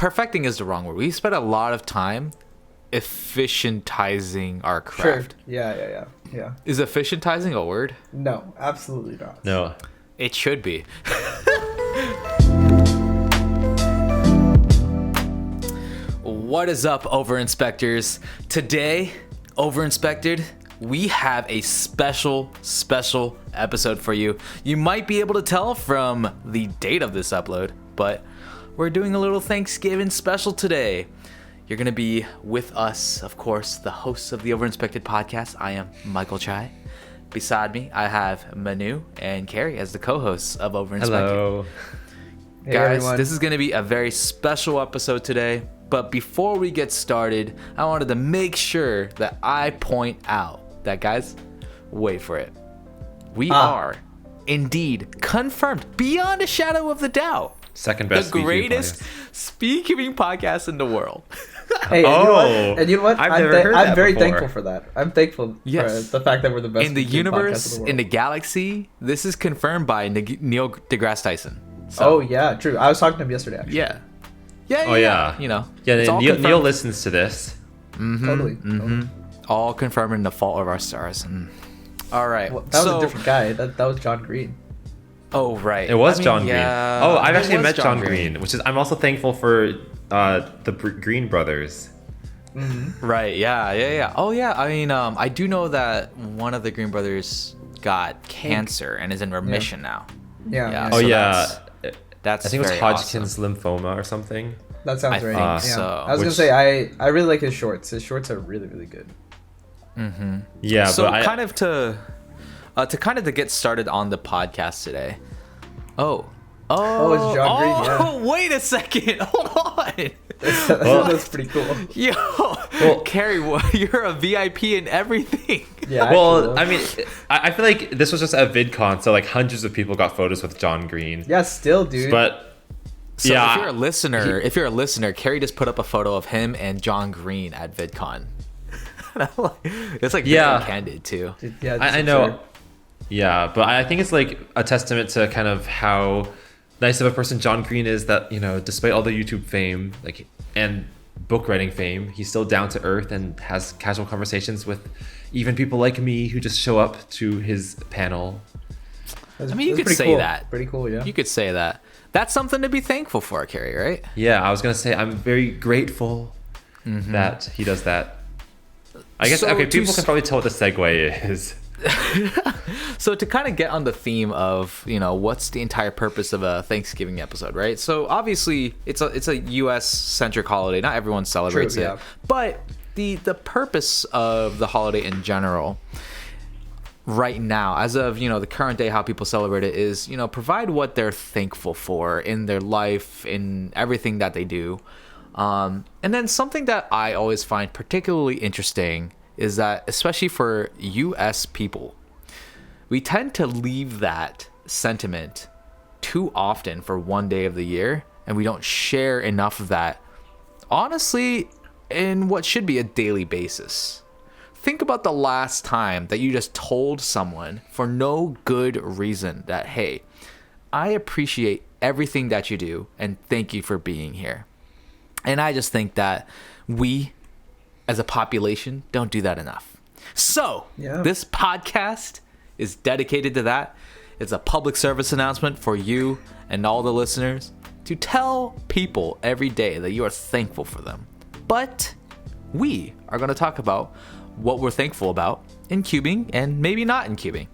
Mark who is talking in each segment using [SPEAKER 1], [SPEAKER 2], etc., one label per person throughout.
[SPEAKER 1] perfecting is the wrong word. We spent a lot of time efficientizing our craft.
[SPEAKER 2] Sure. Yeah.
[SPEAKER 1] Is efficientizing a word?
[SPEAKER 2] No, absolutely not.
[SPEAKER 3] No.
[SPEAKER 1] It should be. What is up, Overinspectors? Today, Overinspected, we have a special episode for you. You might be able to tell from the date of this upload, but we're doing a little Thanksgiving special today. You're going to be with us, of course, the hosts of the Overinspected podcast. I am Michael Chai. Beside me, I have Manu and Carrie as the co-hosts of Overinspected.
[SPEAKER 3] Hello.
[SPEAKER 2] Hey,
[SPEAKER 1] Guys,
[SPEAKER 2] everyone.
[SPEAKER 1] this is going to be a very special episode today. But before we get started, I wanted to make sure that I point out that, guys, wait for it. We are indeed confirmed beyond a shadow of the doubt.
[SPEAKER 3] Second best
[SPEAKER 1] the greatest speed-keeping podcast in the world.
[SPEAKER 2] Hey, and you know what?
[SPEAKER 3] I've never heard
[SPEAKER 2] I'm
[SPEAKER 3] that
[SPEAKER 2] very
[SPEAKER 3] before.
[SPEAKER 2] thankful for that. I'm thankful for the fact that we're the best
[SPEAKER 1] In the
[SPEAKER 2] speed-keeping podcast
[SPEAKER 1] universe,
[SPEAKER 2] in the world.
[SPEAKER 1] in the galaxy, this is confirmed by Neil deGrasse Tyson. So,
[SPEAKER 2] Oh yeah, true. I was talking to him yesterday. Actually.
[SPEAKER 1] yeah.
[SPEAKER 3] Oh, yeah.
[SPEAKER 1] You know.
[SPEAKER 3] Yeah,
[SPEAKER 1] it's all
[SPEAKER 3] Neil
[SPEAKER 1] confirmed.
[SPEAKER 3] listens to this.
[SPEAKER 2] Totally.
[SPEAKER 1] All confirming the fault of our stars. All right.
[SPEAKER 2] Well, that was a different guy. That was John Green.
[SPEAKER 1] Oh, right.
[SPEAKER 3] It was
[SPEAKER 1] I mean,
[SPEAKER 3] John
[SPEAKER 1] yeah,
[SPEAKER 3] Green. Oh, I've
[SPEAKER 1] it
[SPEAKER 3] actually
[SPEAKER 1] was
[SPEAKER 3] met John Green, which is I'm also thankful for the Green brothers.
[SPEAKER 1] Right. Yeah. Oh, yeah. I mean, I do know that one of the Green brothers got cancer and is in remission now.
[SPEAKER 2] Yeah.
[SPEAKER 3] Oh
[SPEAKER 1] So
[SPEAKER 3] yeah.
[SPEAKER 1] That's
[SPEAKER 3] I think it was
[SPEAKER 1] very
[SPEAKER 3] Hodgkin's
[SPEAKER 1] awesome.
[SPEAKER 3] lymphoma or something.
[SPEAKER 2] That sounds
[SPEAKER 1] I
[SPEAKER 2] right.
[SPEAKER 1] think
[SPEAKER 2] Yeah.
[SPEAKER 1] so.
[SPEAKER 2] I was gonna
[SPEAKER 3] Which-
[SPEAKER 2] say I really like his shorts. His shorts are really good.
[SPEAKER 3] Yeah,
[SPEAKER 1] So
[SPEAKER 3] but
[SPEAKER 1] kind of to get started on the podcast today.
[SPEAKER 2] Oh, it's John Green. Yeah.
[SPEAKER 1] Wait a second. Hold on.
[SPEAKER 2] That's pretty cool.
[SPEAKER 1] Yo, Carrie, you're a VIP and everything.
[SPEAKER 2] Yeah.
[SPEAKER 3] well,
[SPEAKER 2] actually,
[SPEAKER 3] I mean, I feel like this was just a VidCon, so like hundreds of people got photos with John Green.
[SPEAKER 2] yeah, still, dude.
[SPEAKER 3] But
[SPEAKER 1] So
[SPEAKER 3] yeah,
[SPEAKER 1] if you're a listener, Carrie just put up a photo of him and John Green at VidCon. It's like
[SPEAKER 3] Yeah.
[SPEAKER 1] very candid too.
[SPEAKER 2] yeah,
[SPEAKER 3] I know. Yeah, but I think it's like a testament to kind of how nice of a person John Green is, that, you know, despite all the YouTube fame, like, and book writing fame, he's still down to earth and has casual conversations with even people like me who just show up to his panel.
[SPEAKER 1] I mean, you could say
[SPEAKER 2] cool.
[SPEAKER 1] that.
[SPEAKER 2] Pretty cool, yeah.
[SPEAKER 1] You could say that. That's something to be thankful for, Carrie, right?
[SPEAKER 3] Yeah, I was gonna say I'm very grateful that he does that. I guess
[SPEAKER 1] So
[SPEAKER 3] okay,
[SPEAKER 1] to
[SPEAKER 3] people can probably tell what the segue is.
[SPEAKER 1] So to kind of get on the theme of, you know, what's the entire purpose of a Thanksgiving episode, right? So obviously it's a US centric holiday. Not everyone celebrates
[SPEAKER 2] yeah.
[SPEAKER 1] it. But the purpose of the holiday in general right now, as of, you know, the current day, how people celebrate it is, you know, provide what they're thankful for in their life, in everything that they do. And then something that I always find particularly interesting is that, especially for US people, we tend to leave that sentiment too often for one day of the year, and we don't share enough of that, honestly, in what should be a daily basis. Think about the last time that you just told someone for no good reason that, hey, I appreciate everything that you do and thank you for being here. And I just think that we, as a population, don't do that enough. So, This podcast is dedicated to that. It's a public service announcement for you and all the listeners to tell people every day that you are thankful for them. But we are going to talk about what we're thankful about in cubing and maybe not in cubing.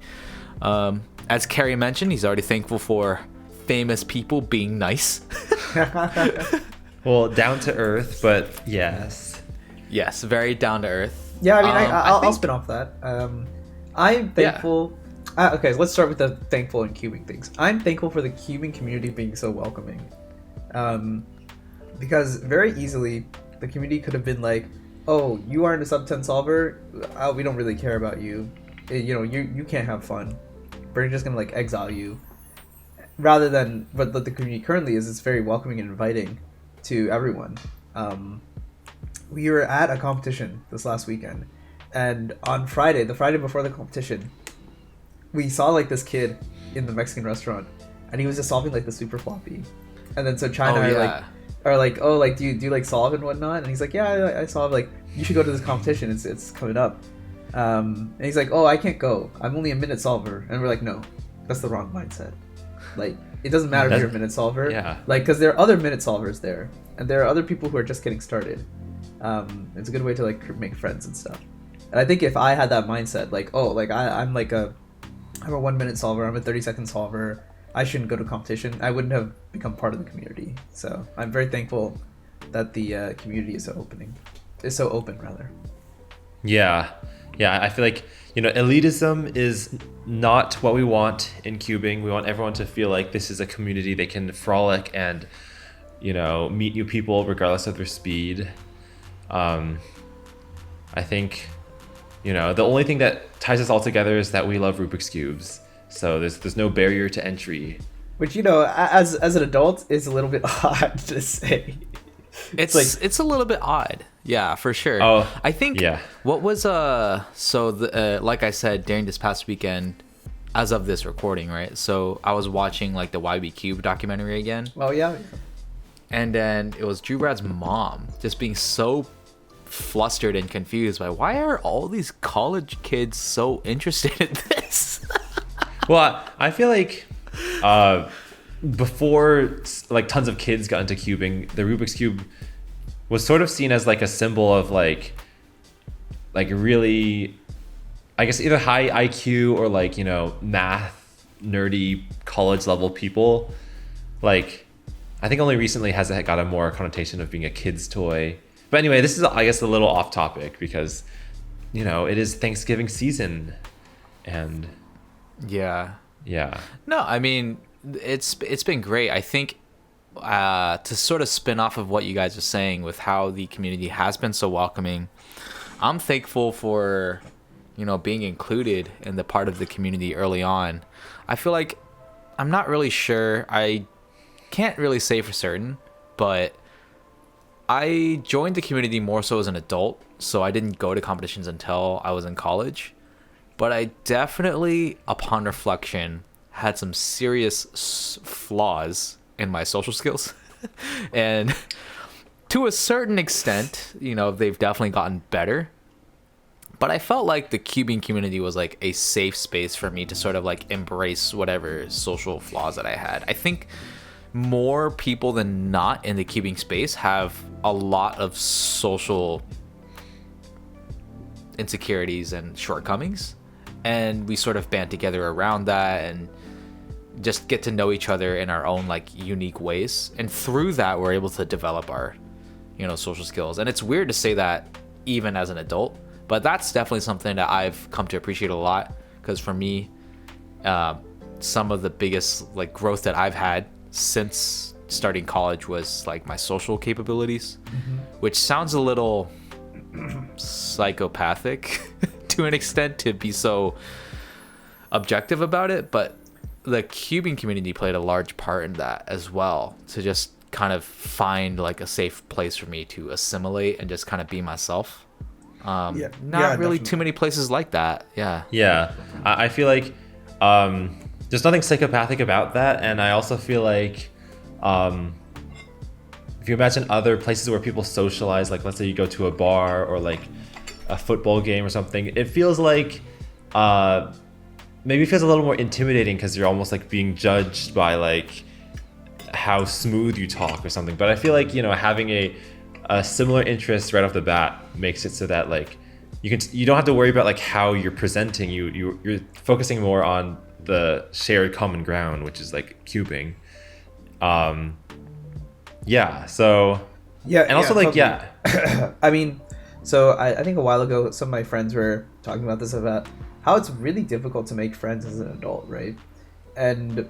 [SPEAKER 1] As Carrie mentioned, he's already thankful for famous people being nice.
[SPEAKER 3] Well, down to earth, but yes.
[SPEAKER 1] Yes, very down to earth.
[SPEAKER 2] Yeah, I mean, I'll
[SPEAKER 1] think-
[SPEAKER 2] spin off that. I'm thankful. Okay, let's start with the thankful and cubing things. I'm thankful for the cubing community being so welcoming, because very easily the community could have been like, "Oh, you aren't a sub 10 solver. We don't really care about you. You know, you can't have fun. We're just gonna like exile you." Rather than what the community currently is, it's very welcoming and inviting to everyone. We were at a competition this last weekend, and on Friday, the Friday before the competition, we saw like this kid in the Mexican restaurant, and he was just solving like the super floppy, and then so China Or like, oh, like do you like solve and whatnot? And he's like, yeah, I solve. Like, you should go to this competition. It's coming up. And he's like, oh, I can't go. I'm only a minute solver. And we're like, no, that's the wrong mindset. Like, it doesn't matter if you're a minute solver.
[SPEAKER 3] Yeah.
[SPEAKER 2] Like, because there are other minute solvers there, and there are other people who are just getting started. It's a good way to like make friends and stuff. And I think if I had that mindset, like, oh, like I'm a 1 minute solver, I'm a 30-second solver, I shouldn't go to competition, I wouldn't have become part of the community. So I'm very thankful that the community is so open rather.
[SPEAKER 3] Yeah. I feel like, elitism is not what we want in cubing. We want everyone to feel like this is a community they can frolic and, meet new people regardless of their speed. I think, the only thing that ties us all together is that we love Rubik's Cubes. So there's no barrier to entry.
[SPEAKER 2] Which, as an adult is a little bit odd to say.
[SPEAKER 1] It's a little bit odd. Yeah, for sure.
[SPEAKER 3] Oh,
[SPEAKER 1] I think what was like I said, during this past weekend, as of this recording, right? So I was watching like the YB Cube documentary again.
[SPEAKER 2] Oh yeah.
[SPEAKER 1] And then it was Drew Brad's mom just being so flustered and confused by why are all these college kids so interested in this?
[SPEAKER 3] Well, I feel like before like tons of kids got into cubing, the Rubik's Cube was sort of seen as like a symbol of like really, I guess, either high IQ or like, math nerdy college level people. Like, I think only recently has it got a more connotation of being a kid's toy. But anyway, this is, I guess, a little off topic because, it is Thanksgiving season and
[SPEAKER 1] Yeah. No, I mean, it's been great. I think to sort of spin off of what you guys are saying with how the community has been so welcoming, I'm thankful for, being included in the part of the community early on. I feel like I'm not really sure. I can't really say for certain, but I joined the community more so as an adult, so I didn't go to competitions until I was in college. But I definitely, upon reflection, had some serious flaws in my social skills. And to a certain extent, they've definitely gotten better. But I felt like the cubing community was like a safe space for me to sort of like embrace whatever social flaws that I had. I think more people than not in the cubing space have a lot of social insecurities and shortcomings. And we sort of band together around that and just get to know each other in our own like unique ways. And through that, we're able to develop our, social skills. And it's weird to say that even as an adult, but that's definitely something that I've come to appreciate a lot. Because for me, some of the biggest like growth that I've had since starting college was like my social capabilities, which sounds a little psychopathic to an extent to be so objective about it, but the cubing community played a large part in that as well, to just kind of find like a safe place for me to assimilate and just kind of be myself. Not really
[SPEAKER 2] definitely.
[SPEAKER 3] Too
[SPEAKER 1] too many places like that.
[SPEAKER 3] I feel like there's nothing psychopathic about that. And I also feel like if you imagine other places where people socialize, like let's say you go to a bar or like a football game or something, it feels like maybe it feels a little more intimidating because you're almost like being judged by like how smooth you talk or something. But I feel like having a similar interest right off the bat makes it so that like you don't have to worry about like how you're presenting. You're focusing more on the shared common ground, which is like cubing. And also like
[SPEAKER 2] totally. I mean, so I think a while ago some of my friends were talking about this, about how it's really difficult to make friends as an adult, right? And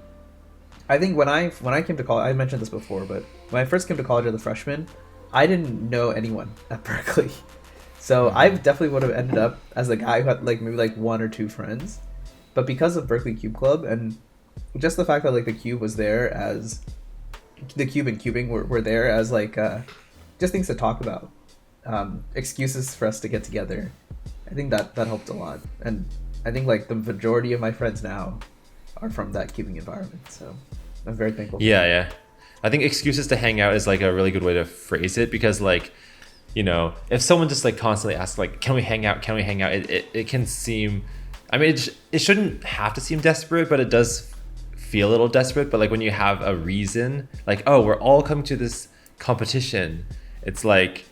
[SPEAKER 2] I think when I came to college, I mentioned this before, but when I first came to college as a freshman, I didn't know anyone at Berkeley. So I definitely would have ended up as a guy who had like maybe like one or two friends. But because of Berkeley Cube Club and just the fact that like the cube was there as the cube and cubing were there as like just things to talk about, excuses for us to get together, I think that helped a lot. And I think like the majority of my friends now are from that cubing environment, so I'm very thankful for that.
[SPEAKER 3] I think excuses to hang out is like a really good way to phrase it, because like, you know, if someone just like constantly asks like, can we hang out, it can seem, I mean, it shouldn't have to seem desperate, but it does feel a little desperate. But like when you have a reason, like, oh, we're all coming to this competition, it's like,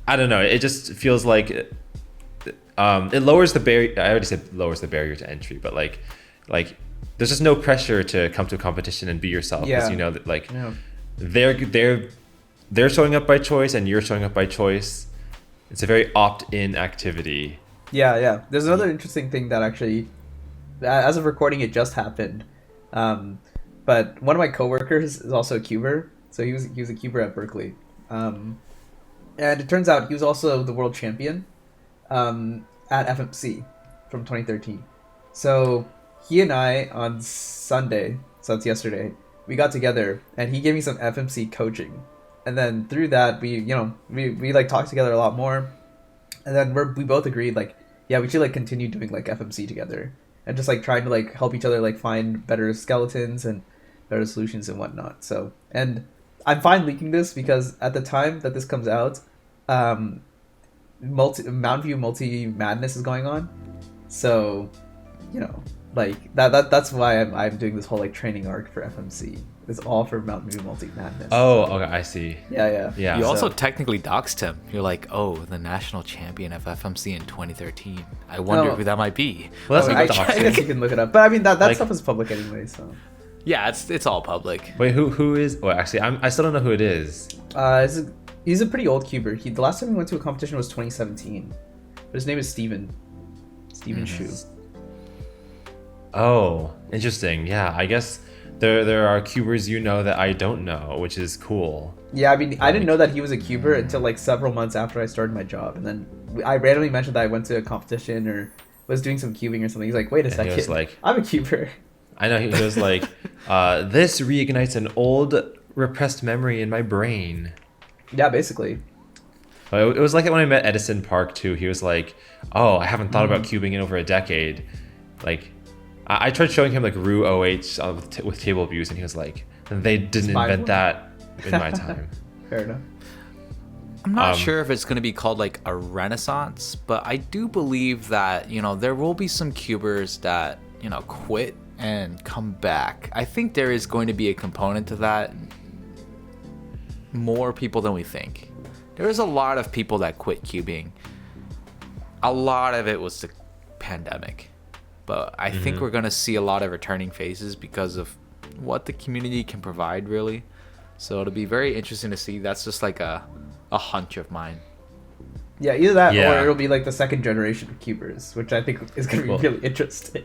[SPEAKER 3] I don't know, it just feels like it lowers the barrier. I already said lowers the barrier to entry, but like there's just no pressure to come to a competition and be yourself, because you know that like they're showing up by choice and you're showing up by choice. It's a very opt-in activity.
[SPEAKER 2] Yeah. There's another interesting thing that actually, as of recording, it just happened. But one of my coworkers is also a Cuber, so he was a Cuber at Berkeley, and it turns out he was also the world champion at FMC from 2013. So he and I on Sunday, so that's yesterday, we got together and he gave me some FMC coaching, and then through that we like talked together a lot more, and then we both agreed like, yeah, we should like continue doing like FMC together and just like trying to like help each other like find better skeletons and better solutions and whatnot. So, and I'm fine leaking this because at the time that this comes out, Mountain View Multi Madness is going on, so you know, like that's why I'm doing this whole like training arc for FMC. It's all for Mountain View Multi Madness.
[SPEAKER 3] Oh, okay, I see.
[SPEAKER 2] Yeah.
[SPEAKER 1] You also technically doxed him. You're like, oh, the national champion of FMC in 2013. I wonder who that might be.
[SPEAKER 3] Well, that's
[SPEAKER 2] I
[SPEAKER 3] not
[SPEAKER 2] guess you can look it up, but I mean that
[SPEAKER 3] like,
[SPEAKER 2] stuff is public anyway. So
[SPEAKER 1] yeah, it's all public.
[SPEAKER 3] Wait, who is? Well, actually, I still don't know who it is.
[SPEAKER 2] He's a pretty old Cuber. The last time he went to a competition was 2017. But his name is Steven Shu.
[SPEAKER 3] Oh, interesting. Yeah, I guess there are Cubers you know that I don't know, which is cool.
[SPEAKER 2] Yeah, I mean, I didn't know that he was a Cuber until like several months after I started my job, and then I randomly mentioned that I went to a competition or was doing some cubing or something. He's like, "Wait a second,
[SPEAKER 3] he was like,
[SPEAKER 2] I'm a Cuber."
[SPEAKER 3] I know, he was like, "This reignites an old repressed memory in my brain."
[SPEAKER 2] Yeah, basically.
[SPEAKER 3] It was like when I met Edison Park too. He was like, "Oh, I haven't thought about cubing in over a decade." Like, I tried showing him like Ru OH with table views, and he was like, "They didn't invent that in my time."
[SPEAKER 2] Fair enough.
[SPEAKER 1] I'm not sure if it's going to be called like a renaissance, but I do believe that, you know, there will be some cubers that, you know, quit and come back. I think there is going to be a component to that. More people than we think. There's a lot of people that quit cubing. A lot of it was the pandemic. But I think we're going to see a lot of returning faces because of what the community can provide, really. So it'll be very interesting to see. That's just like a hunch of mine.
[SPEAKER 2] Yeah, either that or it'll be like the second generation of cubers, which I think is going to be really interesting.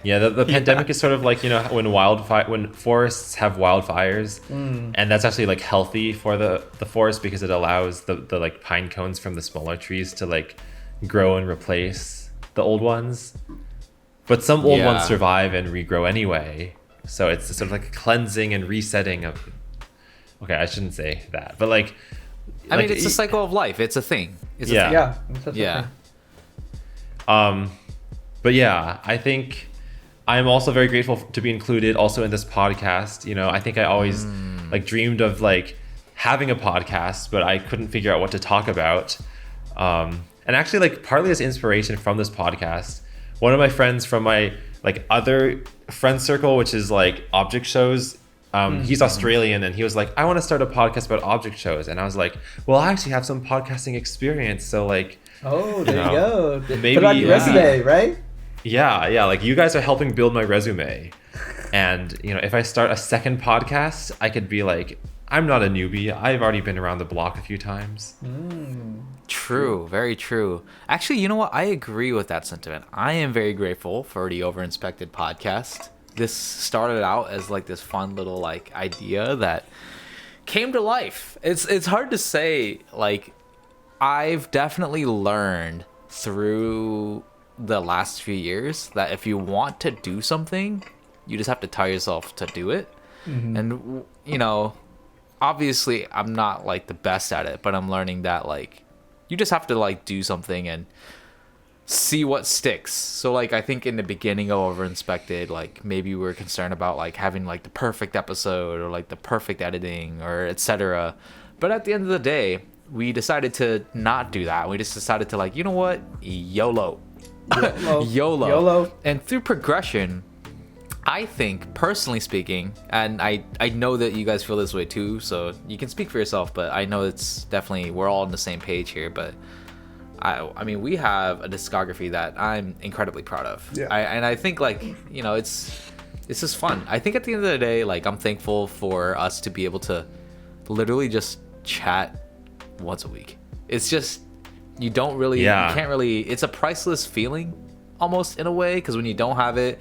[SPEAKER 3] Yeah, the pandemic is sort of like, you know, when forests have wildfires, and that's actually like healthy for the forest because it allows the like pine cones from the smaller trees to like grow and replace the old ones. But some old ones survive and regrow anyway. So it's sort of like a cleansing and resetting of. Okay, I shouldn't say that, but like.
[SPEAKER 1] I mean, it's a cycle of life. It's a thing. It's
[SPEAKER 3] yeah.
[SPEAKER 1] A thing.
[SPEAKER 2] Yeah.
[SPEAKER 3] But yeah, I think I'm also very grateful to be included also in this podcast. You know, I think I always like dreamed of like having a podcast, but I couldn't figure out what to talk about. And actually, like partly as inspiration from this podcast, one of my friends from my like other friend circle, which is like object shows, he's Australian, and he was like, I want to start a podcast about object shows. And I was like, well, I actually have some podcasting experience, so like,
[SPEAKER 2] oh, there you go.
[SPEAKER 3] Maybe
[SPEAKER 2] put on your resume, right?
[SPEAKER 3] Yeah, like you guys are helping build my resume. And you know, if I start a second podcast, I could be like, I'm not a newbie, I've already been around the block a few times.
[SPEAKER 1] True, very true. Actually, you know what? I agree with that sentiment. I am very grateful for the Overinspected podcast. This started out as like this fun little like idea that came to life. It's hard to say. Like, I've definitely learned through the last few years that if you want to do something, you just have to tell yourself to do it. And you know, obviously I'm not like the best at it, but I'm learning that like you just have to like do something and see what sticks. So like I think in the beginning of Overinspected, like maybe we were concerned about like having like the perfect episode or like the perfect editing or etc. But at the end of the day, we decided to not do that. We just decided to like, you know what? YOLO. YOLO. And through progression, I think, personally speaking, and I know that you guys feel this way too, so you can speak for yourself, but I know it's definitely, we're all on the same page here, but I mean, we have a discography that I'm incredibly proud of.
[SPEAKER 2] Yeah.
[SPEAKER 1] And I think, like, you know, it's just fun. I think at the end of the day, like, I'm thankful for us to be able to literally just chat once a week. It's just, you don't really, you can't really, it's a priceless feeling almost in a way, because when you don't have it,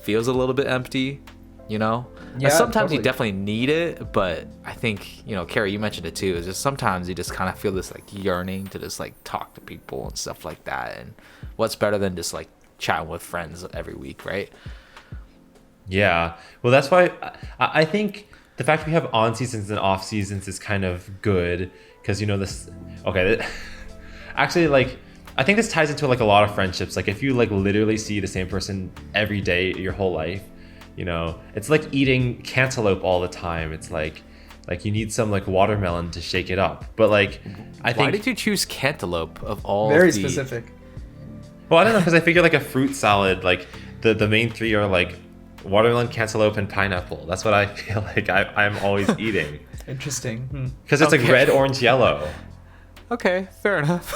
[SPEAKER 1] feels a little bit empty, you know?
[SPEAKER 2] Yeah,
[SPEAKER 1] and sometimes
[SPEAKER 2] totally.
[SPEAKER 1] you definitely need it, but I think, you know, Carrie, you mentioned it too, is just sometimes you just kind of feel this like yearning to just like talk to people and stuff like that. And what's better than just like chatting with friends every week, right?
[SPEAKER 3] Yeah. Well, that's why I think the fact we have on seasons and off seasons is kind of good, because, you know, this, okay, actually, like, I think this ties into like a lot of friendships. Like if you like literally see the same person every day your whole life, you know, it's like eating cantaloupe all the time. It's like you need some like watermelon to shake it up. But like, I think,
[SPEAKER 1] why did you choose cantaloupe of all?
[SPEAKER 2] Very
[SPEAKER 1] the...
[SPEAKER 2] specific.
[SPEAKER 3] Well, I don't know, because I figure like a fruit salad, like the main three are like watermelon, cantaloupe, and pineapple. That's what I feel like I'm always eating.
[SPEAKER 2] Interesting.
[SPEAKER 3] Because it's like red, orange, yellow.
[SPEAKER 1] Okay, fair enough.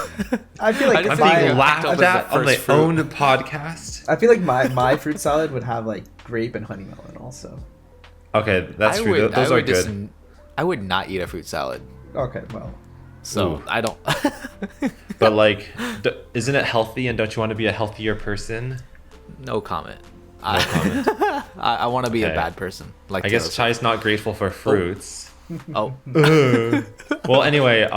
[SPEAKER 2] I feel like
[SPEAKER 3] I'm
[SPEAKER 2] my,
[SPEAKER 3] being laughed
[SPEAKER 1] Cantaloupe is
[SPEAKER 3] at
[SPEAKER 1] the
[SPEAKER 3] on my
[SPEAKER 1] first fruit.
[SPEAKER 3] own podcast.
[SPEAKER 2] I feel like my fruit salad would have like grape and honey melon also.
[SPEAKER 3] Okay, that's true. Those are good.
[SPEAKER 1] I would not eat a fruit salad,
[SPEAKER 2] Okay, well,
[SPEAKER 1] so
[SPEAKER 3] Ooh.
[SPEAKER 1] I don't.
[SPEAKER 3] But like, isn't it healthy? And don't you want to be a healthier person?
[SPEAKER 1] No comment.
[SPEAKER 3] No comment.
[SPEAKER 1] I want to be a
[SPEAKER 3] Okay.
[SPEAKER 1] bad person. Like
[SPEAKER 3] I guess
[SPEAKER 1] Taylor
[SPEAKER 3] Chai's not grateful for fruits.
[SPEAKER 1] Swift. Oh,
[SPEAKER 3] Well, anyway,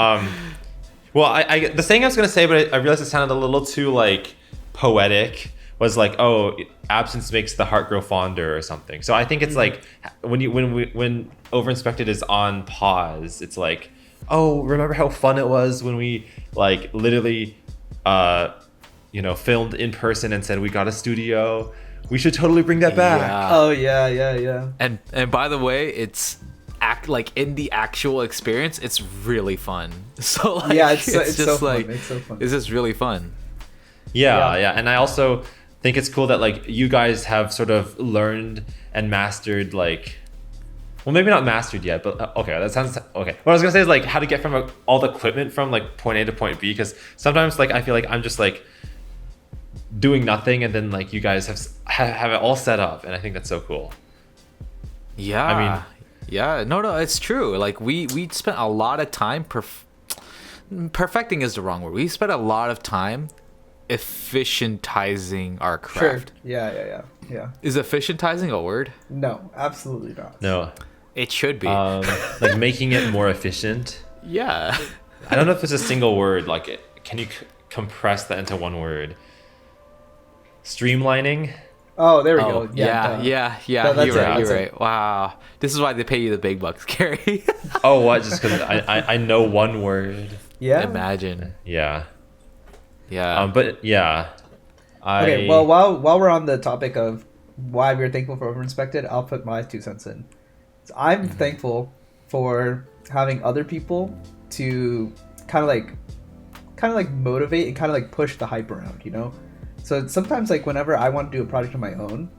[SPEAKER 3] well, I the saying I was gonna say, but I realized it sounded a little too like poetic. Was like, oh, absence makes the heart grow fonder or something. So I think it's like when Overinspected is on pause, it's like, oh, remember how fun it was when we like literally, you know, filmed in person and said we got a studio. We should totally bring that back.
[SPEAKER 1] yeah.
[SPEAKER 2] oh yeah.
[SPEAKER 1] And by the way, it's like in the actual experience, it's really fun. So like,
[SPEAKER 2] Yeah, it's
[SPEAKER 1] just
[SPEAKER 2] so fun.
[SPEAKER 1] like
[SPEAKER 2] It's so fun.
[SPEAKER 1] It's just really fun.
[SPEAKER 3] Yeah. And I also think it's cool that like you guys have sort of learned and mastered like, well, maybe not mastered yet, but okay, that sounds okay. What I was gonna say is like how to get from all the equipment from like point A to point B, because sometimes like I feel like I'm just like doing nothing, and then like you guys have it all set up, and I think that's so cool.
[SPEAKER 1] Yeah.
[SPEAKER 3] I mean-
[SPEAKER 1] yeah. No, it's true. Like we spent a lot of time perfecting is the wrong word. We spent a lot of time efficientizing our
[SPEAKER 2] Sure.
[SPEAKER 1] craft.
[SPEAKER 2] Yeah.
[SPEAKER 1] Is efficientizing a word?
[SPEAKER 2] No, absolutely not.
[SPEAKER 3] No,
[SPEAKER 1] It should be.
[SPEAKER 3] like making it more efficient.
[SPEAKER 1] yeah.
[SPEAKER 3] I don't know if it's a single word. Like, can you compress that into one word? Streamlining.
[SPEAKER 2] Oh, there we
[SPEAKER 1] Oh,
[SPEAKER 2] go.
[SPEAKER 1] yeah.
[SPEAKER 2] That's
[SPEAKER 1] You're
[SPEAKER 2] it,
[SPEAKER 1] right.
[SPEAKER 2] that's
[SPEAKER 1] You're
[SPEAKER 2] it.
[SPEAKER 1] right. Wow. This is why they pay you the big bucks, Gary.
[SPEAKER 3] Oh, what? Just because I know one word.
[SPEAKER 2] Yeah.
[SPEAKER 1] Imagine.
[SPEAKER 3] Yeah.
[SPEAKER 1] Yeah.
[SPEAKER 3] But yeah.
[SPEAKER 2] Okay. Well, while we're on the topic of why we're thankful for Overinspected, I'll put my 2 cents in. So I'm thankful for having other people to kind of like motivate and kind of like push the hype around, you know. So sometimes like whenever I want to do a project on my own,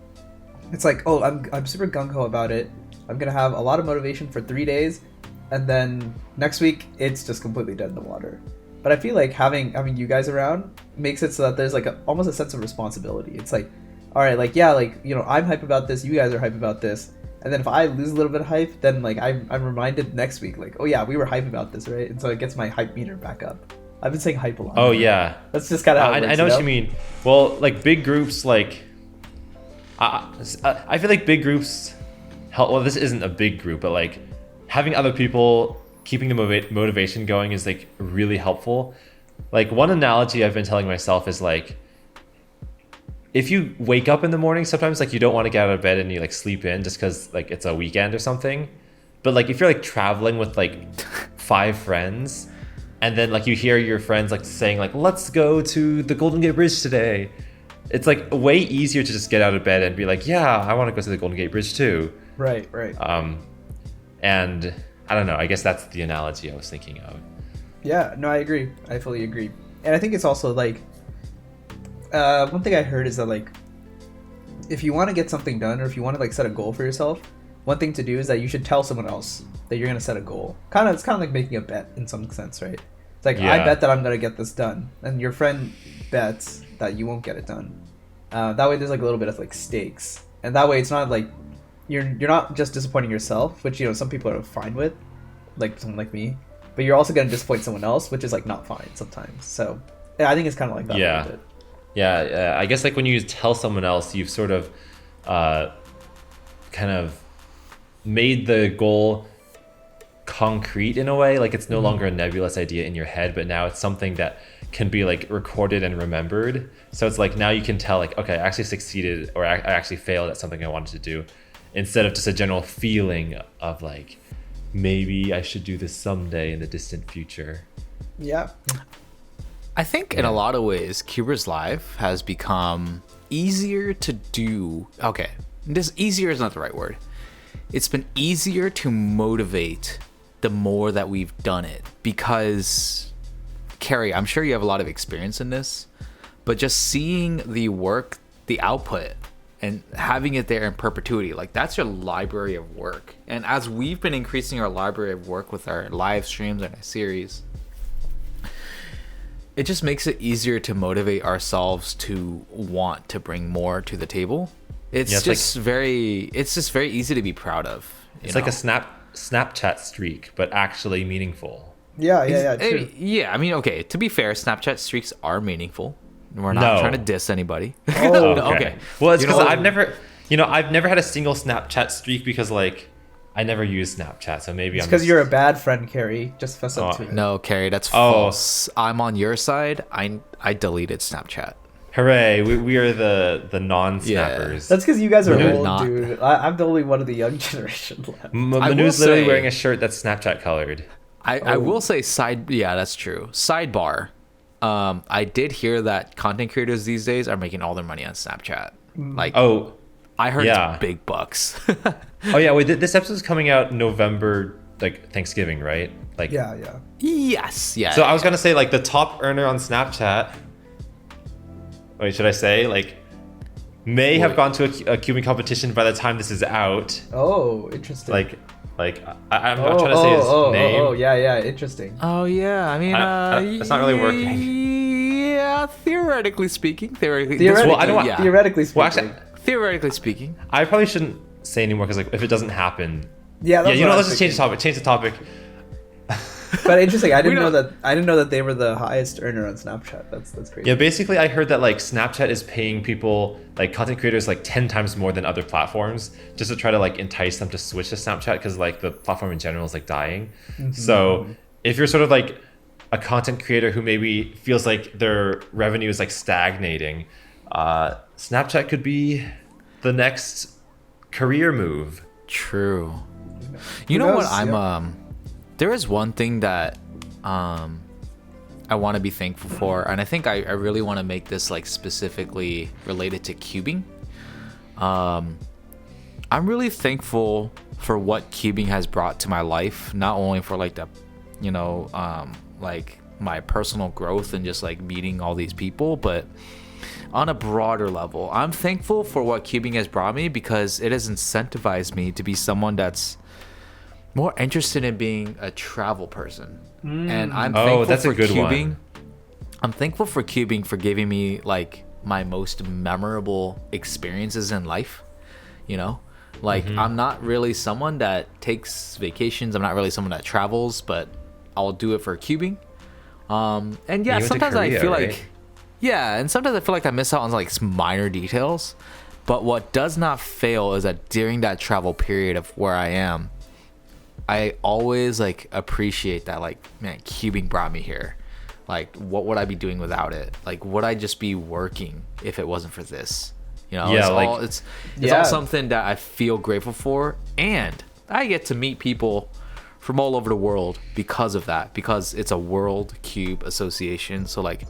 [SPEAKER 2] it's like, oh, I'm super gung ho about it. I'm gonna have a lot of motivation for 3 days, and then next week it's just completely dead in the water. But I feel like having you guys around makes it so that there's like almost a sense of responsibility. It's like, all right, like yeah, like you know, I'm hype about this, you guys are hype about this, and then if I lose a little bit of hype, then like I'm reminded next week, like, oh yeah, we were hype about this, right? And so it gets my hype meter back up. I've been saying hype a lot.
[SPEAKER 3] Oh yeah.
[SPEAKER 2] That's just kind of how it works,
[SPEAKER 3] I know what you mean. Well, like big groups, like I feel like big groups help. Well, this isn't a big group, but like having other people keeping the motivation going is like really helpful. Like one analogy I've been telling myself is like, if you wake up in the morning, sometimes like you don't want to get out of bed and you like sleep in just because like it's a weekend or something. But like if you're like traveling with like 5 friends, and then like you hear your friends like saying like, let's go to the Golden Gate Bridge today. It's like way easier to just get out of bed and be like, yeah, I want to go to the Golden Gate Bridge too.
[SPEAKER 2] Right.
[SPEAKER 3] And I don't know, I guess that's the analogy I was thinking of.
[SPEAKER 2] Yeah, no, I agree. I fully agree. And I think it's also like, one thing I heard is that like, if you want to get something done, or if you want to like set a goal for yourself, one thing to do is that you should tell someone else that you're going to set a goal. It's kind of like making a bet in some sense, right? It's like, I bet that I'm going to get this done. And your friend bets that you won't get it done. That way there's like a little bit of like stakes. And that way it's not like, you're not just disappointing yourself, which, you know, some people are fine with, like someone like me, but you're also going to disappoint someone else, which is like not fine sometimes. So yeah, I think it's kind of like that a little bit.
[SPEAKER 3] Yeah, I guess like when you tell someone else, you've sort of kind of made the goal concrete in a way. Like it's no longer a nebulous idea in your head, but now it's something that can be like recorded and remembered. So it's like now you can tell like, okay, I actually succeeded, or I actually failed at something I wanted to do, instead of just a general feeling of like, maybe I should do this someday in the distant future.
[SPEAKER 2] Yeah.
[SPEAKER 1] I think in a lot of ways, CubersLive has become easier to do. Okay, this easier is not the right word. It's been easier to motivate the more that we've done it, because, Carrie, I'm sure you have a lot of experience in this, but just seeing the work, the output, and having it there in perpetuity, like that's your library of work. And as we've been increasing our library of work with our live streams and our series, it just makes it easier to motivate ourselves to want to bring more to the table. It's just very easy to be proud of.
[SPEAKER 3] It's like a Snapchat streak, but actually meaningful.
[SPEAKER 2] Yeah, true.
[SPEAKER 1] Yeah, I mean, okay, to be fair, Snapchat streaks are meaningful. We're not trying to diss anybody.
[SPEAKER 2] Oh,
[SPEAKER 3] okay. Well, it's because I've never had a single Snapchat streak, because like I never use Snapchat, so maybe
[SPEAKER 2] it's because you're a bad friend, Carrie. Just fess up to it.
[SPEAKER 1] No, Carrie, that's false. I'm on your side. I deleted Snapchat.
[SPEAKER 3] Hooray! We are the non-snappers.
[SPEAKER 2] That's because you guys are old,
[SPEAKER 1] not.
[SPEAKER 2] dude. I'm the only one of the young generation left.
[SPEAKER 3] Manu's literally wearing a shirt that's Snapchat colored.
[SPEAKER 1] I will say yeah, that's true. Sidebar. I did hear that content creators these days are making all their money on Snapchat. Like, I heard it's big bucks.
[SPEAKER 3] Oh yeah, wait, this episode is coming out November, like Thanksgiving, right? Like
[SPEAKER 1] Yes, yeah.
[SPEAKER 3] So I was gonna say like the top earner on Snapchat. Wait, should I say like may have gone to a cubing competition by the time this is out?
[SPEAKER 2] Oh, interesting.
[SPEAKER 3] Like I'm not trying to say his name.
[SPEAKER 2] Oh, yeah, interesting.
[SPEAKER 1] Oh, yeah. I mean,
[SPEAKER 3] it's not really working.
[SPEAKER 1] Yeah, theoretically speaking.
[SPEAKER 2] Theoretically speaking.
[SPEAKER 3] Well, actually,
[SPEAKER 1] theoretically speaking.
[SPEAKER 3] I probably shouldn't say anymore, because like if it doesn't happen.
[SPEAKER 2] Yeah, that's
[SPEAKER 3] let's just change the topic.
[SPEAKER 2] But interesting. I didn't know that they were the highest earner on Snapchat. That's crazy.
[SPEAKER 3] Yeah, basically I heard that like Snapchat is paying people, like content creators, like 10 times more than other platforms, just to try to like entice them to switch to Snapchat, because like the platform in general is like dying. So if you're sort of like a content creator who maybe feels like their revenue is like stagnating, Snapchat could be the next career move.
[SPEAKER 1] True. You know what? There is one thing that I want to be thankful for, and I think I really want to make this like specifically related to cubing. I'm really thankful for what cubing has brought to my life, not only for like the, like my personal growth and just like meeting all these people, but on a broader level. I'm thankful for what cubing has brought me, because it has incentivized me to be someone that's more interested in being a travel person. And I'm thankful for cubing. I'm thankful for cubing for giving me like my most memorable experiences in life. Like I'm not really someone that takes vacations. I'm not really someone that travels, but I'll do it for cubing. And yeah, sometimes Korea, I feel like and sometimes I feel like I miss out on like minor details. But what does not fail is that during that travel period of where I am, I always like appreciate that, like, man, cubing brought me here. Like, what would I be doing without it? Like, would I just be working if it wasn't for this? It's all something that I feel grateful for, and I get to meet people from all over the world because of that, because it's a World Cube Association. So like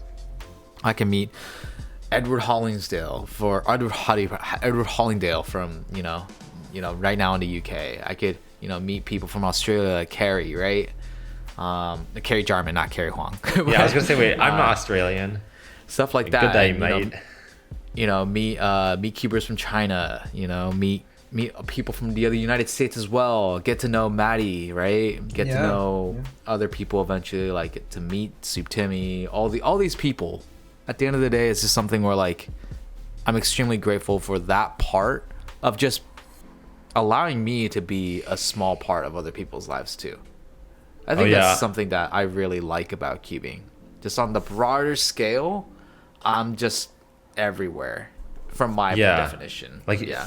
[SPEAKER 1] I can meet Edward Hollingsdale from right now in the UK. I could meet people from Australia, like Carrie, right? Carrie Jarman, not Carrie Huang.
[SPEAKER 3] Yeah, I was gonna say, wait, I'm not Australian.
[SPEAKER 1] Stuff like
[SPEAKER 3] Good
[SPEAKER 1] that.
[SPEAKER 3] that you might.
[SPEAKER 1] Meet cubers from China. Meet people from the other United States as well. Get to know Maddie, right? Get to know other people eventually. Like get to meet Soup Timmy. All these people. At the end of the day, it's just something where like I'm extremely grateful for that part of just allowing me to be a small part of other people's lives too. I think that's something that I really like about cubing. Just on the broader scale, I'm just everywhere from my definition.
[SPEAKER 3] Like it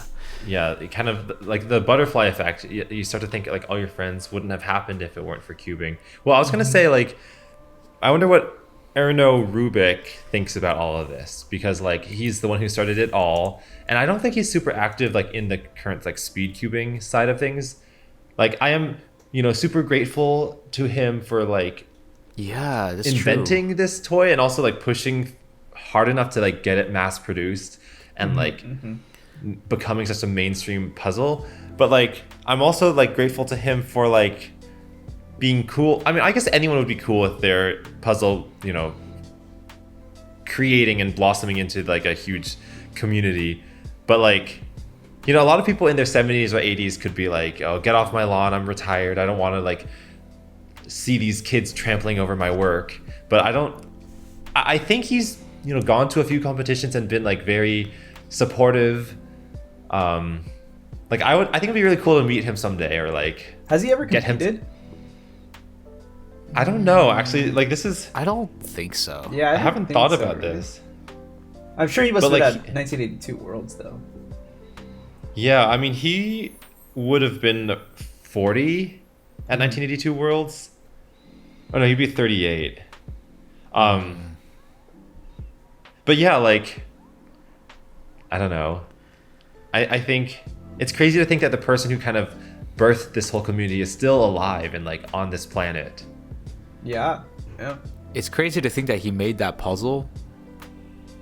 [SPEAKER 3] kind of like the butterfly effect. You start to think like all your friends wouldn't have happened if it weren't for cubing. Well, I was gonna say like, I wonder what Erno Rubik thinks about all of this, because like he's the one who started it all, and I don't think he's super active like in the current like speed cubing side of things. Like I am, super grateful to him for like
[SPEAKER 1] that's
[SPEAKER 3] inventing this toy and also like pushing hard enough to like get it mass produced and becoming such a mainstream puzzle. But like I'm also like grateful to him for like being cool. I mean, I guess anyone would be cool with their puzzle, creating and blossoming into like a huge community. But like, a lot of people in their 70s or 80s could be like, oh, get off my lawn, I'm retired, I don't want to like see these kids trampling over my work. But I think he's gone to a few competitions and been like very supportive. I think it'd be really cool to meet him someday, or like
[SPEAKER 2] has he ever
[SPEAKER 3] get
[SPEAKER 2] competed?
[SPEAKER 3] I don't know, actually. Like this is,
[SPEAKER 1] I don't think so.
[SPEAKER 2] Yeah,
[SPEAKER 3] I haven't thought
[SPEAKER 2] so,
[SPEAKER 3] about
[SPEAKER 2] really.
[SPEAKER 3] this.
[SPEAKER 2] I'm sure he must have
[SPEAKER 3] like,
[SPEAKER 2] been at 1982 Worlds though.
[SPEAKER 3] Yeah, I mean he would have been 40 at 1982 Worlds. Oh no, he'd be 38. But yeah, like I don't know. I think it's crazy to think that the person who kind of birthed this whole community is still alive and like on this planet.
[SPEAKER 2] Yeah.
[SPEAKER 1] It's crazy to think that he made that puzzle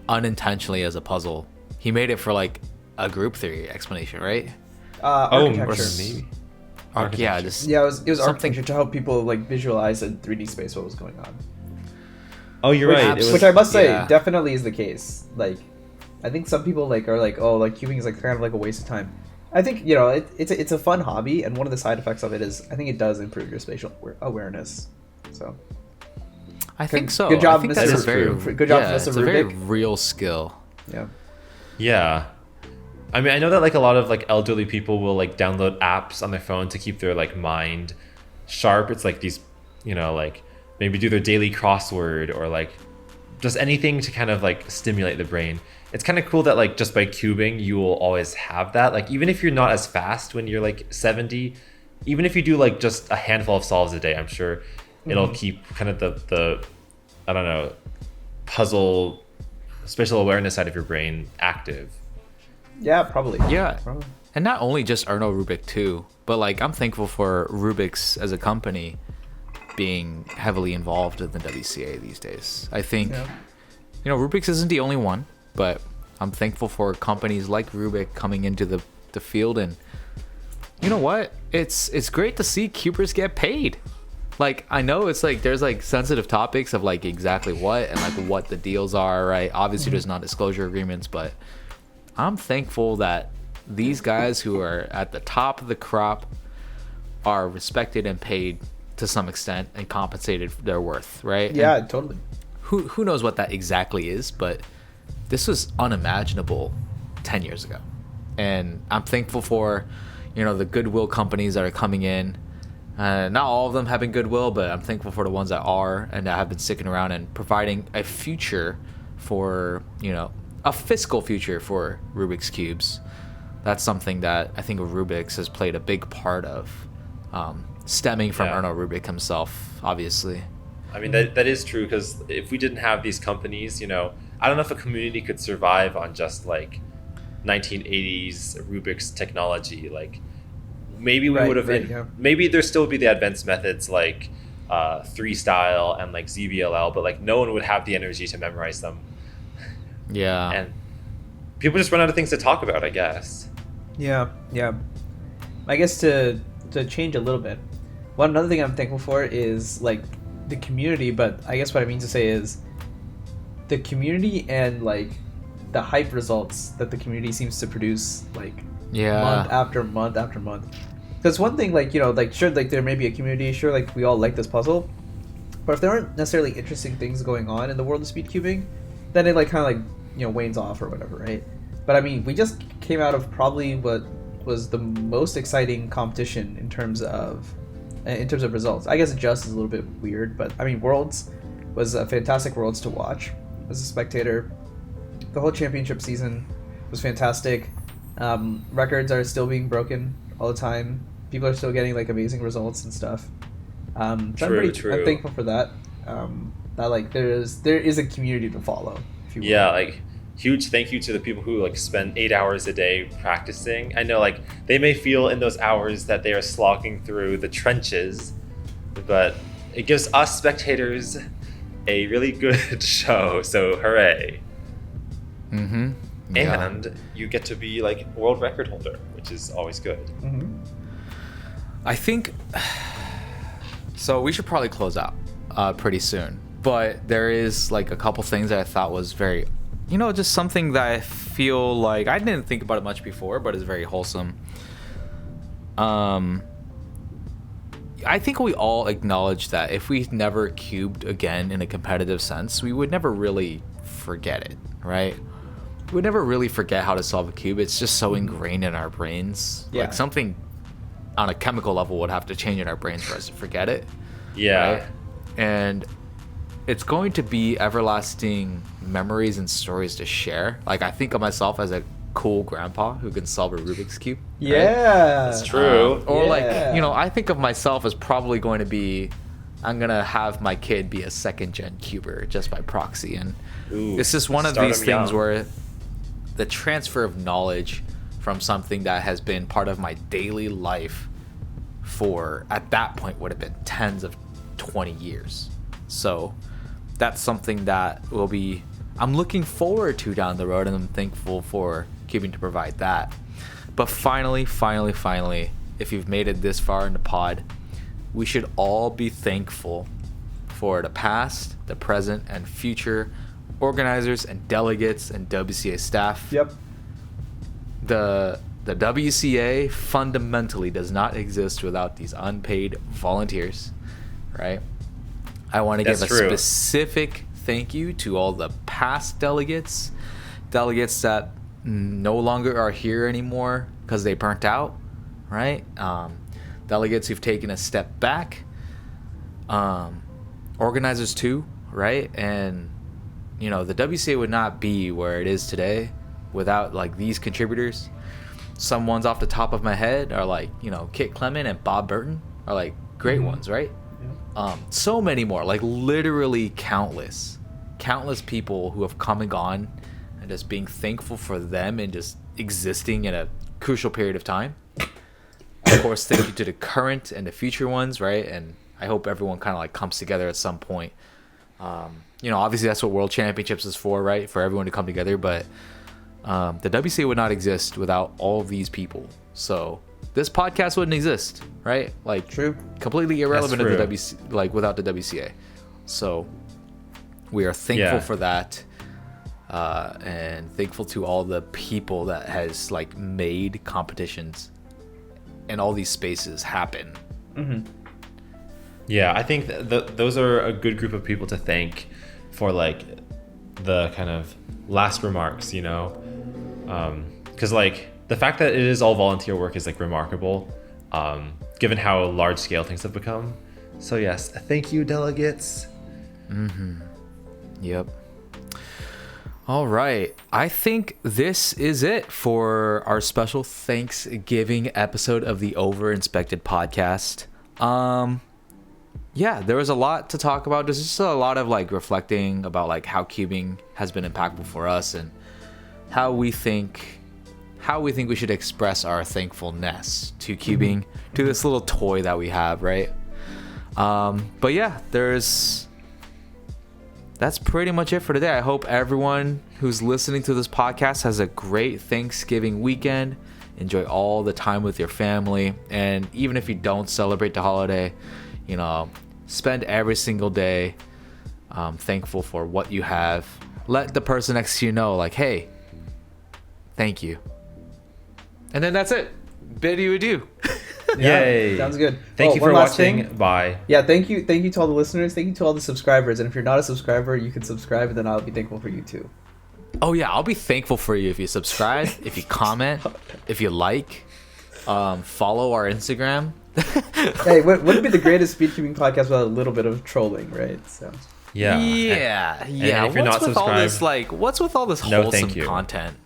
[SPEAKER 1] unintentionally as a puzzle. He made it for like a group theory explanation, right?
[SPEAKER 2] Architecture.
[SPEAKER 3] Maybe.
[SPEAKER 1] Yeah,
[SPEAKER 2] it was architecture to help people like visualize in 3D space what was going on.
[SPEAKER 3] Oh, you're right.
[SPEAKER 2] Which I must say definitely is the case. Like, I think some people like are like, oh, like cubing is like kind of like a waste of time. I think it's a fun hobby, and one of the side effects of it is I think it does improve your spatial awareness. So,
[SPEAKER 1] I think so.
[SPEAKER 2] Good job,
[SPEAKER 1] I think
[SPEAKER 2] Mr.
[SPEAKER 1] that's
[SPEAKER 2] Good job, Mr.
[SPEAKER 1] It's a very real skill.
[SPEAKER 2] Yeah.
[SPEAKER 3] Yeah. I mean, I know that like a lot of like elderly people will like download apps on their phone to keep their like mind sharp. It's like these, like maybe do their daily crossword or like just anything to kind of like stimulate the brain. It's kind of cool that like just by cubing you will always have that. Like even if you're not as fast when you're like 70, even if you do like just a handful of solves a day, I'm sure it'll keep kind of the I don't know, puzzle spatial awareness side of your brain active.
[SPEAKER 2] Yeah, probably.
[SPEAKER 1] Yeah. Probably. And not only just Erno Rubik too, but like I'm thankful for Rubik's as a company being heavily involved in the WCA these days. I think Rubik's isn't the only one, but I'm thankful for companies like Rubik coming into the field. And you know what? It's great to see cubers get paid. Like I know it's like there's like sensitive topics of like exactly what and like what the deals are, right? Obviously there's non-disclosure agreements, but I'm thankful that these guys who are at the top of the crop are respected and paid to some extent and compensated for their worth, right?
[SPEAKER 2] Yeah,
[SPEAKER 1] and
[SPEAKER 2] totally.
[SPEAKER 1] Who knows what that exactly is, but this was unimaginable 10 years ago. And I'm thankful for, the goodwill companies that are coming in. Not all of them have been goodwill, but I'm thankful for the ones that are and that have been sticking around and providing a future for, a fiscal future for Rubik's Cubes. That's something that I think Rubik's has played a big part of, stemming from Erno Rubik himself, obviously.
[SPEAKER 3] I mean, that is true, because if we didn't have these companies, I don't know if a community could survive on just like 1980s Rubik's technology. Like maybe we
[SPEAKER 2] Right,
[SPEAKER 3] would have
[SPEAKER 2] right, yeah.
[SPEAKER 3] maybe there still would be the advanced methods like 3 style and like ZBLL, but like no one would have the energy to memorize them.
[SPEAKER 1] Yeah.
[SPEAKER 3] And people just run out of things to talk about, I guess.
[SPEAKER 2] Yeah. I guess to change a little bit, another thing I'm thankful for is like the community, but I guess what I mean to say is the community and like the hype results that the community seems to produce like month after month after month. Because one thing, like, you know, like sure, like there may be a community, sure, like we all like this puzzle, but if there aren't necessarily interesting things going on in the world of speed cubing, then it like kind of like, you know, wanes off or whatever, right? But I mean, we just came out of probably what was the most exciting competition in terms of results. I guess Just is a little bit weird, but I mean, Worlds was a fantastic Worlds to watch as a spectator. The whole championship season was fantastic. Records are still being broken all the time. People are still getting like amazing results and stuff. So I'm thankful for that. That like there is a community to follow, if you will.
[SPEAKER 3] Yeah, like huge thank you to the people who like spend 8 hours a day practicing. I know like they may feel in those hours that they are slogging through the trenches, but it gives us spectators a really good show, so hooray.
[SPEAKER 1] Mm-hmm. Yeah.
[SPEAKER 3] And you get to be like world record holder, which is always good.
[SPEAKER 2] Mm-hmm.
[SPEAKER 1] I think so. We should probably close out pretty soon, but there is like a couple things that I thought was very, you know, just something that I feel like I didn't think about it much before, but is very wholesome. I think we all acknowledge that if we never cubed again in a competitive sense, we would never really forget it, right? We would never really forget how to solve a cube. It's just so ingrained in our brains.
[SPEAKER 2] Yeah.
[SPEAKER 1] Like something on a chemical level would have to change in our brains for us to forget it.
[SPEAKER 3] Yeah.
[SPEAKER 1] Right? And it's going to be everlasting memories and stories to share. Like I think of myself as a cool grandpa who can solve a Rubik's Cube. Right?
[SPEAKER 2] Yeah.
[SPEAKER 3] That's true.
[SPEAKER 1] Or
[SPEAKER 2] Yeah.
[SPEAKER 1] like, you know, I think of myself as probably going to be, I'm going to have my kid be a second gen cuber just by proxy. And
[SPEAKER 3] Ooh,
[SPEAKER 1] it's just one of
[SPEAKER 3] start
[SPEAKER 1] these
[SPEAKER 3] them
[SPEAKER 1] things
[SPEAKER 3] young.
[SPEAKER 1] where the transfer of knowledge from something that has been part of my daily life for, at that point, would have been tens of 20 years. So that's something that will be, I'm looking forward to down the road, and I'm thankful for Cubing to provide that. But finally, if you've made it this far in the pod, we should all be thankful for the past, the present, and future organizers and delegates and WCA staff.
[SPEAKER 2] Yep.
[SPEAKER 1] The WCA fundamentally does not exist without these unpaid volunteers, right? I want to give
[SPEAKER 3] That's
[SPEAKER 1] a
[SPEAKER 3] true.
[SPEAKER 1] specific thank you to all the past delegates that no longer are here anymore because they burnt out, right? Delegates who've taken a step back, organizers too, right? And you know, the WCA would not be where it is today without like these contributors. Some ones off the top of my head are like, you know, Kit Clement and Bob Burton are like great ones, right?
[SPEAKER 2] Yeah.
[SPEAKER 1] So many more, like literally countless people who have come and gone, and just being thankful for them and just existing in a crucial period of time. Of course, thank you to the current and the future ones, right? And I hope everyone kind of like comes together at some point. You know, obviously that's what World Championships is for, right? For everyone to come together, but the WCA would not exist without all of these people. So this podcast wouldn't exist, right? Like,
[SPEAKER 2] True.
[SPEAKER 1] completely irrelevant to the
[SPEAKER 3] true.
[SPEAKER 1] WCA, like without the WCA. So we are thankful for that, and thankful to all the people that has like made competitions and all these spaces happen.
[SPEAKER 2] Mm-hmm.
[SPEAKER 3] Yeah, I think those are a good group of people to thank for like the kind of last remarks, you know, because like the fact that it is all volunteer work is like remarkable, given how large scale things have become. So yes, thank you, delegates.
[SPEAKER 1] Yep. All right. I think this is it for our special Thanksgiving episode of the Overinspected podcast. Yeah, there was a lot to talk about. There's just a lot of like reflecting about like how cubing has been impactful for us and how we think how we think we should express our thankfulness to cubing, to this little toy that we have, right? But yeah, that's pretty much it for today. I hope everyone who's listening to this podcast has a great Thanksgiving weekend. Enjoy all the time with your family. And even if you don't celebrate the holiday, spend every single day thankful for what you have. Let the person next to you know, like, hey, thank you. And then that's it. Bid you adieu.
[SPEAKER 3] Yay.
[SPEAKER 2] Sounds good.
[SPEAKER 3] Thank you for watching. Bye.
[SPEAKER 2] Yeah, thank you to all the listeners. Thank you to all the subscribers. And if you're not a subscriber, you can subscribe, and then I'll be thankful for you too.
[SPEAKER 1] Oh yeah, I'll be thankful for you if you subscribe, if you comment, if you like, follow our Instagram.
[SPEAKER 2] Hey, wouldn't be the greatest speedkeeping podcast without a little bit of trolling, right? So.
[SPEAKER 1] Yeah.
[SPEAKER 3] And if you're not subscribed,
[SPEAKER 1] what's with all this
[SPEAKER 3] no,
[SPEAKER 1] wholesome
[SPEAKER 3] thank you.
[SPEAKER 1] content?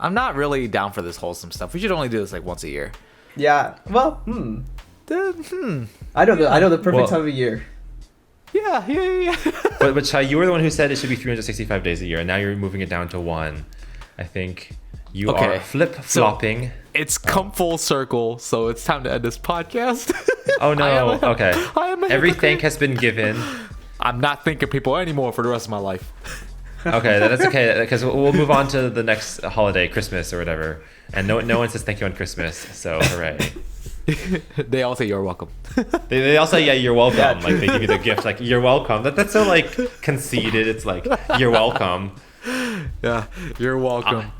[SPEAKER 1] I'm not really down for this wholesome stuff. We should only do this like once a year.
[SPEAKER 2] Yeah. Well, I know the perfect time of year.
[SPEAKER 1] Yeah.
[SPEAKER 3] But Chai, you were the one who said it should be 365 days a year, and now you're moving it down to 1. I think you are flip-flopping.
[SPEAKER 1] So it's come full circle, so it's time to end this podcast.
[SPEAKER 3] Oh no. Okay. Every
[SPEAKER 1] hypocrite.
[SPEAKER 3] thank has been given.
[SPEAKER 1] I'm not thanking people anymore for the rest of my life.
[SPEAKER 3] Okay, that's okay, because we'll move on to the next holiday, Christmas or whatever. And no one says thank you on Christmas, so hooray.
[SPEAKER 1] They all say you're welcome.
[SPEAKER 3] They all say, yeah, you're welcome.
[SPEAKER 2] Yeah,
[SPEAKER 3] like, they give you the gift, like, you're welcome. That's so, like, conceited. It's like, you're welcome.
[SPEAKER 1] Yeah, you're welcome.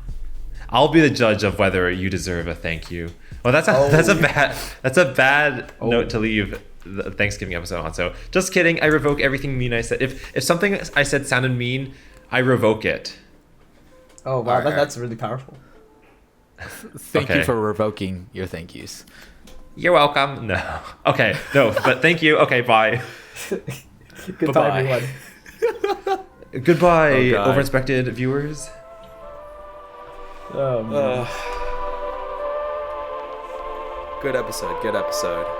[SPEAKER 3] I'll be the judge of whether you deserve a thank you. Well, that's a bad note to leave the Thanksgiving episode on. So, just kidding. I revoke everything mean I said. If something I said sounded mean, I revoke it.
[SPEAKER 2] Oh wow, that's really powerful.
[SPEAKER 1] Thank you for revoking your thank yous.
[SPEAKER 3] You're welcome. No. Okay. No. But thank you. Okay. Bye.
[SPEAKER 2] Goodbye, everyone.
[SPEAKER 3] Goodbye, overinspected viewers.
[SPEAKER 1] Good episode.